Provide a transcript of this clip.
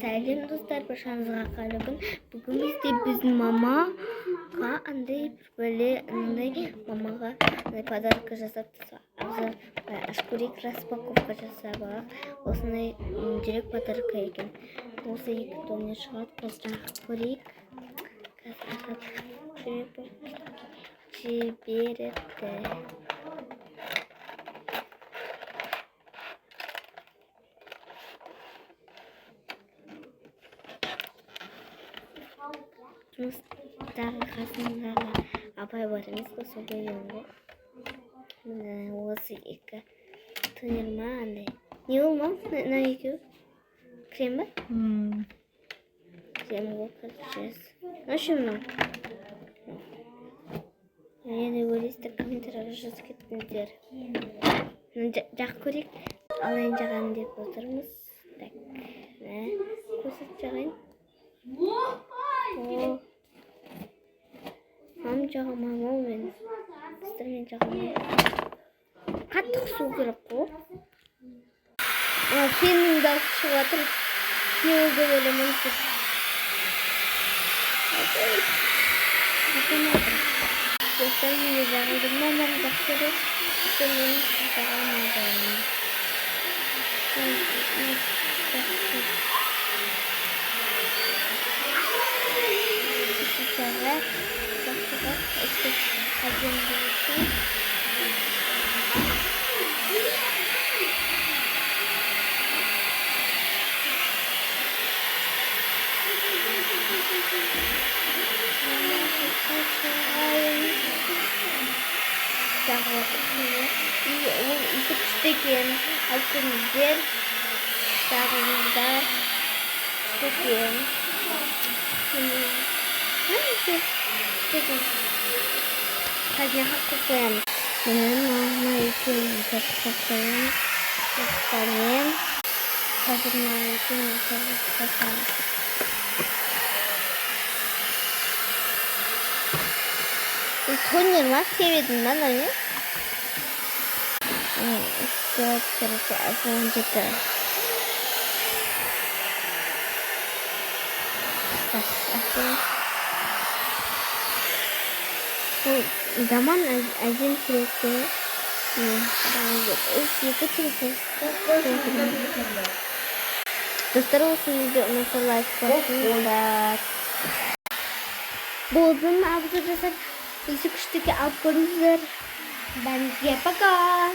Сәлем достар, баршаңызға қайырлы күн. Бүгін біздің мамаға андай бір бөле мамаға подарка жасап ашкурик распаковка жасап. Осындай жүрек подарка екен. Осы екі тонне шығады. Осы ашкурик жіберді. Жұмыстағы қасындағы абай бар емес қой, сол берген ғой. Міне осы екі тонер ма андай. Не ол ма? Мына екеуі? Крем ба? Крем ғой, короче. Нашы мынау? Енді көресіздер, комментарияға жазып кеттіңіздер. Жақ көрейік. Алайын жағайын деп отырмыз. Так, көрсетіп жағайын. Мам жағамам ол мен. Сіздермен жағамам. Қаттық су керек қой. Феннің дауысы шығып жатыр. Не ол деп ойлаймын. Достар мені жағайдым. Мамам жақсы деп. Сіздермен жағамадым. Cara lakukan ekspres kajian buku. Itu sekian akan biar darah sekian. Hanya aku kan, mana itu untuk pakai panen, karena itu untuk pakai. Itu mas TV di mana ya? Terus aku juga. Aku zaman azim sürekli dostlar olsun videomu like basınlar. Bozdum abzı жасап isi kuştaki alp görünüzler. Ben size bakar.